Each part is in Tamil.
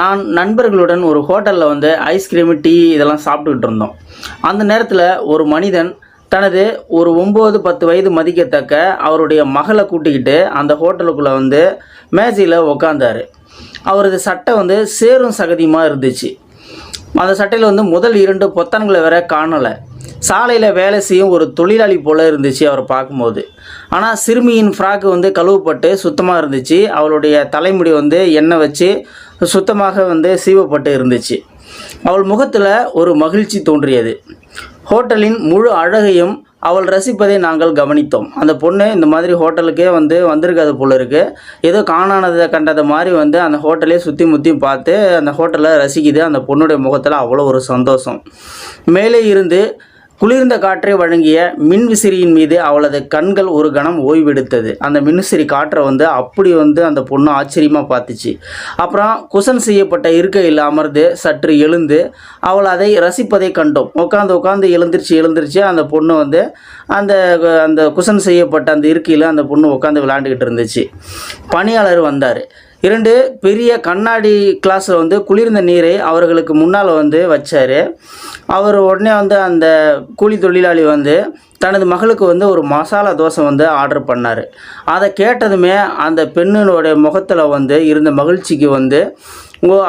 நான் நண்பர்களுடன் ஒரு ஹோட்டலில் வந்து ஐஸ்கிரீமு டீ இதெல்லாம் சாப்பிட்டுக்கிட்டு இருந்தோம். அந்த நேரத்தில் ஒரு மனிதன் தனது ஒரு 9-10 வயது மதிக்கத்தக்க அவருடைய மகளை கூட்டிக்கிட்டு அந்த ஹோட்டலுக்குள்ளே வந்து மேஜையில் உக்காந்தார். அவரது சட்டை வந்து சேரும் சகதியுமாக இருந்துச்சு. அந்த சட்டையில் வந்து முதல் 2 பொத்தான்களை வேற காணலை. சாலையில் வேலை செய்யும் ஒரு தொழிலாளி போல் இருந்துச்சு அவரை பார்க்கும்போது. ஆனால் சிறுமியின் ஃப்ராக்கு வந்து கழுவப்பட்டு சுத்தமாக இருந்துச்சு. அவளுடைய தலைமுடி வந்து எண்ணெய் வச்சு சுத்தமாக வந்து சீவப்பட்டு இருந்துச்சு. அவள் முகத்தில் ஒரு மகிழ்ச்சி தோன்றியது. ஹோட்டலின் முழு அழகையும் அவள் ரசிப்பதை நாங்கள் கவனித்தோம். அந்த பொண்ணு இந்த மாதிரி ஹோட்டலுக்கே வந்திருக்காது போல இருக்குது. ஏதோ காணானதை கண்டதை மாதிரி வந்து அந்த ஹோட்டலே சுற்றி முற்றி பார்த்து அந்த ஹோட்டலை ரசிக்குது. அந்த பொண்ணுடைய முகத்தில் அவ்வளோ ஒரு சந்தோஷம். மேலே இருந்து குளிர்ந்த காற்றை வழங்கிய மின்விசிறியின் மீது அவளது கண்கள் ஒரு கணம் ஓய்வெடுத்தது. அந்த மின்விசிறி காற்றை வந்து அப்படி வந்து அந்த பொண்ணு ஆச்சரியமாக பார்த்துச்சு. அப்புறம் குஷன் செய்யப்பட்ட இருக்கையில் அமர்ந்து சற்று எழுந்து அவள் அதை ரசிப்பதை கண்டோம். உட்காந்து எழுந்திருச்சு அந்த பொண்ணு வந்து அந்த அந்த குஷன் செய்யப்பட்ட அந்த இருக்கையில் அந்த பொண்ணு உட்காந்து விளையாண்டுக்கிட்டு இருந்துச்சு. பணியாளர் வந்தார். 2 பெரிய கண்ணாடி கிளாஸில் வந்து குளிர்ந்த நீரை அவர்களுக்கு முன்னால் வந்து வச்சார். அவர் உடனே வந்து அந்த கூலி தொழிலாளி வந்து தனது மகளுக்கு வந்து ஒரு மசாலா தோசை வந்து ஆர்டர் பண்ணார். அதை கேட்டதுமே அந்த பெண்ணினுடைய முகத்தில் வந்து இருந்த மகிழ்ச்சிக்கு வந்து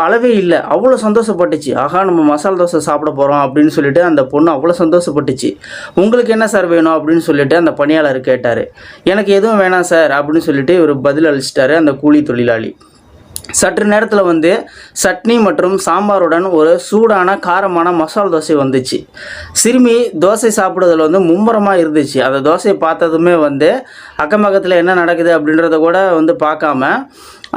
அளவே இல்லை. அவ்வளோ சந்தோஷப்பட்டுச்சு. ஆகா, நம்ம மசாலா தோசை சாப்பிட போகிறோம் அப்படின்னு சொல்லிட்டு அந்த பொண்ணு அவ்வளோ சந்தோஷப்பட்டுச்சு. உங்களுக்கு என்ன சார் வேணும் அப்படின்னு சொல்லிட்டு அந்த பணியாளர் கேட்டார். எனக்கு எதுவும் வேணாம் சார் அப்படின்னு சொல்லிட்டு இவர் பதில் அளிச்சிட்டாரு அந்த கூலி தொழிலாளி. சற்று நேரத்தில் வந்து சட்னி மற்றும் சாம்பாருடன் ஒரு சூடான காரமான மசாலா தோசை வந்துச்சு. சிறுமி தோசை சாப்பிட்றதுல வந்து மும்முரமாக இருந்துச்சு. அந்த தோசையை பார்த்ததுமே வந்து அக்கம் பக்கத்தில் என்ன நடக்குது அப்படின்றத கூட வந்து பார்க்காம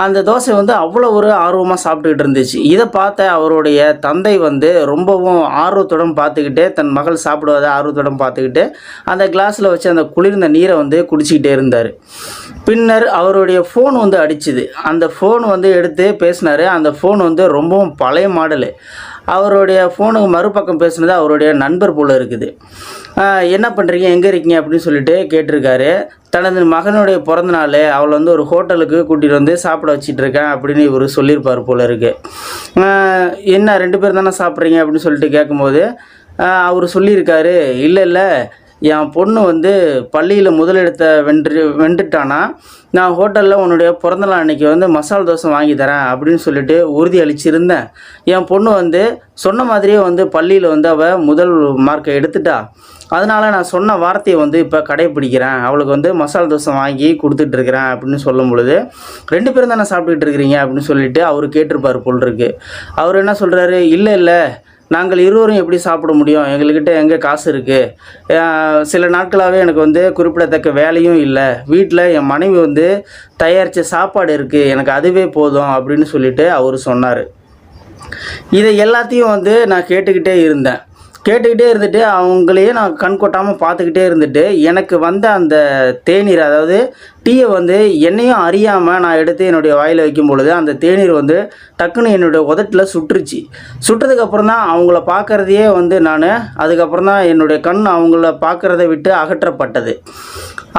அந்த தோசை வந்து அவ்வளோ ஒரு ஆர்வமாக சாப்பிட்டுக்கிட்டு இருந்துச்சு. இதை பார்த்த அவருடைய தந்தை வந்து ரொம்பவும் ஆர்வத்துடன் பார்த்துக்கிட்டு தன் மகள் சாப்பிடுவதை ஆர்வத்துடன் பார்த்துக்கிட்டு அந்த கிளாஸில் வச்சு அந்த குளிர்ந்த நீரை வந்து குடிச்சிக்கிட்டே இருந்தார். பின்னர் அவருடைய ஃபோன் வந்து அடிச்சுது. அந்த ஃபோன் வந்து எடுத்து பேசினார். அந்த ஃபோன் வந்து ரொம்பவும் பழைய மாடலு. அவருடைய ஃபோனுக்கு மறுபக்கம் பேசுனது அவருடைய நண்பர் போல் இருக்குது. என்ன பண்ணுறீங்க, எங்கே இருக்கீங்க அப்படின்னு சொல்லிட்டு கேட்டிருக்காரு. தனது மகனுடைய பிறந்த நாள், அவளை வந்து ஒரு ஹோட்டலுக்கு கூட்டிகிட்டு வந்து சாப்பிட வச்சிட்ருக்கேன் அப்படின்னு இவர் சொல்லியிருப்பார் போல் இருக்குது. என்ன 2 பேர் தானே சாப்பிட்றீங்க அப்படின்னு சொல்லிட்டு கேட்கும்போது அவர் சொல்லியிருக்காரு, இல்லை என் பொண்ணு வந்து பள்ளியில் முதலிடத்தை வென்றுட்டானா, நான் ஹோட்டலில் உன்னுடைய பிறந்தநாள் அன்றைக்கி வந்து மசாலா தோசை வாங்கி தரேன் அப்படின்னு சொல்லிட்டு உறுதி அளிச்சிருந்தேன். என் பொண்ணு வந்து சொன்ன மாதிரியே வந்து பள்ளியில் வந்து அவள் முதல் மார்க்கை எடுத்துட்டா. அதனால் நான் சொன்ன வார்த்தையை வந்து இப்போ கடைப்பிடிக்கிறேன். அவளுக்கு வந்து மசாலா தோசை வாங்கி கொடுத்துட்ருக்குறேன் அப்படின்னு சொல்லும் பொழுது 2 பேரும் தானே சாப்பிட்டுக்கிட்டு இருக்கிறீங்க அப்படின்னு சொல்லிட்டு அவர் கேட்டிருப்பார் போல் இருக்கு. அவர் என்ன சொல்கிறாரு, இல்லை நாங்கள் இருவரும் எப்படி சாப்பிட முடியும், எங்கள்கிட்ட எங்கே காசு இருக்குது, சில நாட்களாகவே எனக்கு வந்து குறிப்பிடத்தக்க வேலையும் இல்லை, வீட்டில் என் மனைவி வந்து தயாரித்த சாப்பாடு இருக்குது, எனக்கு அதுவே போதும் அப்படின்னு சொல்லிட்டு அவர் சொன்னார். இதை எல்லாத்தையும் வந்து நான் கேட்டுக்கிட்டே இருந்துட்டு அவங்களையே நான் கண் கொட்டாமல் பார்த்துக்கிட்டே இருந்துட்டு எனக்கு வந்த அந்த தேநீர், அதாவது டீயை வந்து என்னையும் அறியாமல் நான் எடுத்து என்னுடைய வாயில் வைக்கும் பொழுது அந்த தேநீர் வந்து டக்குன்னு என்னுடைய உதட்டில் சுட்டதுக்கப்புறம் தான் அவங்கள பார்க்குறதையே வந்து அதுக்கப்புறம் தான் என்னுடைய கண் அவங்கள பார்க்குறத விட்டு அகற்றப்பட்டது.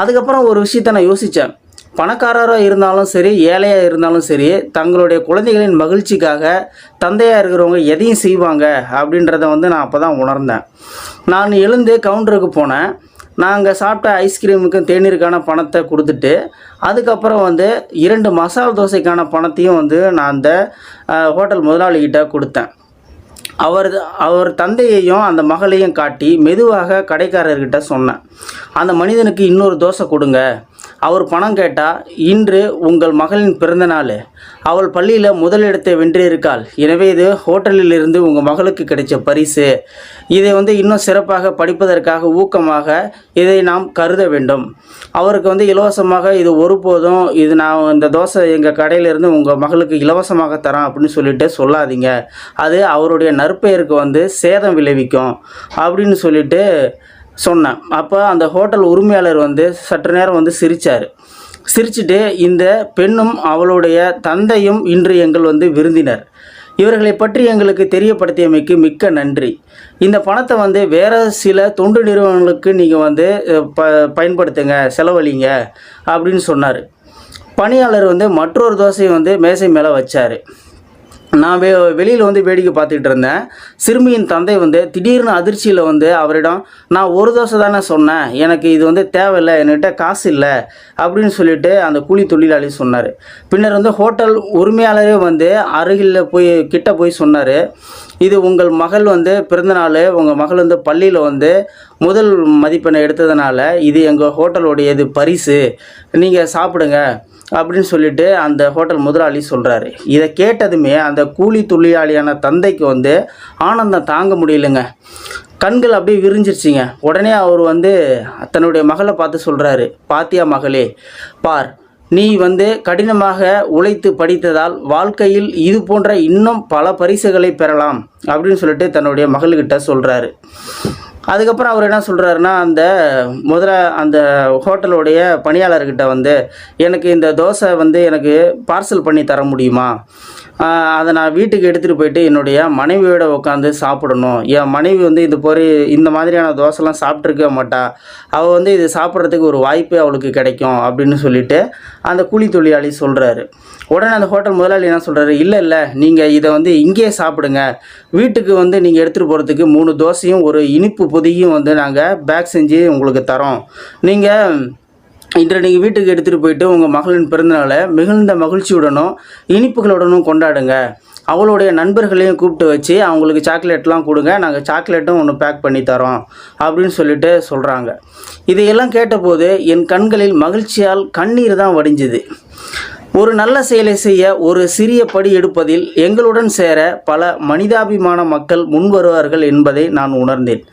அதுக்கப்புறம் ஒரு விஷயத்தை நான் யோசித்தேன். பணக்காரராக இருந்தாலும் சரி, ஏழையாக இருந்தாலும் சரி, தங்களுடைய குழந்தைகளின் மகிழ்ச்சிக்காக தந்தையாக இருக்கிறவங்க எதையும் செய்வாங்க அப்படின்றத வந்து நான் அப்போ தான் உணர்ந்தேன். நான் எழுந்து கவுண்டருக்கு போனேன். நாங்கள் சாப்பிட்ட ஐஸ்கிரீமுக்கும் தேநீருக்கான பணத்தை கொடுத்துட்டு அதுக்கப்புறம் வந்து 2 மசாலா தோசைக்கான பணத்தையும் வந்து நான் அந்த ஹோட்டல் முதலாளிகிட்ட கொடுத்தேன். அவர் தந்தையையும் அந்த மகளையும் காட்டி மெதுவாக கடைக்காரர்கிட்ட சொன்னேன், அந்த மனிதனுக்கு இன்னொரு தோசை கொடுங்க. அவர் பணம் கேட்டால், இன்று உங்கள் மகளின் பிறந்த நாள், அவள் பள்ளியில் முதலிடத்தை வென்றிருக்காள், எனவே இது ஹோட்டலில் இருந்து உங்கள் மகளுக்கு கிடைச்ச பரிசு. இதை வந்து இன்னும் சிறப்பாக படிப்பதற்காக ஊக்கமாக இதை நாம் கருத வேண்டும். அவருக்கு வந்து இலவசமாக இது ஒருபோதும் நான் இந்த தோசை எங்கள் கடையிலேருந்து உங்கள் மகளுக்கு இலவசமாக தரேன் அப்படின்னு சொல்லிட்டு சொல்லாதீங்க, அது அவருடைய நற்பெயருக்கு வந்து சேதம் விளைவிக்கும் அப்படின்னு சொல்லிட்டு சொன்னேன். அப்போ அந்த ஹோட்டல் உரிமையாளர் வந்து சற்று நேரம் வந்து சிரிச்சிட்டு, இந்த பெண்ணும் அவளுடைய தந்தையும் இன்று எங்கள் வந்து விருந்தினர், இவர்களை பற்றி எங்களுக்கு தெரியப்படுத்தியமைக்கு மிக்க நன்றி. இந்த பணத்தை வந்து வேறு சில தொண்டு நிறுவனங்களுக்கு நீங்கள் வந்து பயன்படுத்துங்க, செலவழிங்க அப்படின்னு சொன்னார். பணியாளர் வந்து மற்றொரு தோசையை வந்து மேசை மேலே வச்சார். நான் வெளியில் வந்து வேடிக்கை பார்த்துக்கிட்டு இருந்தேன். சிறுமியின் தந்தை வந்து திடீர்னு அதிர்ச்சியில் வந்து அவரிடம், நான் ஒரு தோசை தானே சொன்னேன், எனக்கு இது வந்து தேவையில்லை, என்கிட்ட காசு இல்லை அப்படின்னு சொல்லிட்டு அந்த கூலி தொழிலாளி சொன்னார். பின்னர் வந்து ஹோட்டல் உரிமையாளரே வந்து அருகில் கிட்ட போய் சொன்னார், இது உங்கள் மகள் வந்து பிறந்தநாள், உங்கள் மகள் வந்து பள்ளியில் வந்து முதல் மதிப்பெண்ணை எடுத்ததுனால இது எங்கள் ஹோட்டலுடைய இது பரிசு, நீங்கள் சாப்பிடுங்க அப்படின்னு சொல்லிட்டு அந்த ஹோட்டல் முதலாளி சொல்கிறாரு. இதை கேட்டதுமே அந்த கூலி தொழிலாளியான தந்தைக்கு வந்து ஆனந்தம் தாங்க முடியலைங்க. கண்கள் அப்படியே விரிஞ்சிருச்சிங்க. உடனே அவர் வந்து தன்னுடைய மகளை பார்த்து சொல்கிறாரு, பாத்தியா மகளே, பார், நீ வந்து கடினமாக உழைத்து படித்ததால் வாழ்க்கையில் இது போன்ற இன்னும் பல பரிசுகளை பெறலாம் அப்படின்னு சொல்லிட்டு தன்னுடைய மகள்கிட்ட சொல்கிறாரு. அதுக்கப்புறம் அவர் என்ன சொல்கிறாருன்னா, அந்த ஹோட்டலுடைய பணியாளர்கிட்ட வந்து, எனக்கு இந்த தோசை வந்து எனக்கு பார்சல் பண்ணி தர முடியுமா, அதை நான் வீட்டுக்கு எடுத்துகிட்டு போயிட்டு என்னுடைய மனைவியோட உட்காந்து சாப்பிடணும். என் மனைவி வந்து இந்த மாதிரியான தோசைலாம் சாப்பிட்ருக்க மாட்டா, அவள் வந்து இது சாப்பிட்றதுக்கு ஒரு வாய்ப்பு அவளுக்கு கிடைக்கும் அப்படின்னு சொல்லிட்டு அந்த கூலி தொழிலாளி சொல்கிறாரு. உடனே அந்த ஹோட்டல் முதலாளி என்ன சொல்கிறாரு, இல்லை நீங்கள் இதை வந்து இங்கேயே சாப்பிடுங்க, வீட்டுக்கு வந்து நீங்கள் எடுத்துகிட்டு போகிறதுக்கு 3 தோசையும் ஒரு இனிப்பு பொதியும் வந்து நாங்கள் பேக் செஞ்சு உங்களுக்கு தரோம். இன்று நீங்கள் வீட்டுக்கு எடுத்துகிட்டு போயிட்டு உங்கள் மகளின் பிறந்தநாளை மிகுந்த மகிழ்ச்சியுடனும் இனிப்புகளுடனும் கொண்டாடுங்க. அவளுடைய நண்பர்களையும் கூப்பிட்டு வச்சு அவங்களுக்கு சாக்லேட்லாம் கொடுங்க, நாங்கள் சாக்லேட்டும் ஒன்று பேக் பண்ணி தரோம் அப்படின்னு சொல்லிட்டு சொல்கிறாங்க. இதையெல்லாம் கேட்டபோது என் கண்களில் மகிழ்ச்சியால் கண்ணீர் தான் வடிஞ்சுது. ஒரு நல்ல செயலை செய்ய ஒரு சிறிய படி எடுப்பதில் எங்களுடன் சேர பல மனிதாபிமான மக்கள் முன் வருவார்கள் என்பதை நான் உணர்ந்தேன்.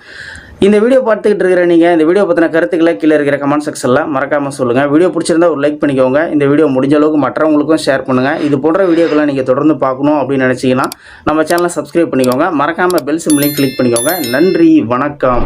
இந்த வீடியோ பார்த்துக்கிட்டு இருக்கிற நீங்கள் இந்த வீடியோ பற்றின கருத்துக்களை கீழே இருக்கிற கமெண்ட் செக்ஷனில் மறக்காமல் சொல்லுங்கள். வீடியோ பிடிச்சிருந்தா ஒரு லைக் பண்ணிக்கோங்க. இந்த வீடியோ முடிஞ்ச அளவுக்கு மற்றவங்களுக்கும் ஷேர் பண்ணுங்கள். இது போன்ற வீடியோக்களை நீங்கள் தொடர்ந்து பார்க்கணும் அப்படின்னு நினச்சிங்கன்னா நம்ம சேனலை சப்ஸ்கிரைப் பண்ணிக்கோங்க. மறக்காமல் பெல் சிம்பளையும் கிளிக் பண்ணிக்கோங்க. நன்றி, வணக்கம்.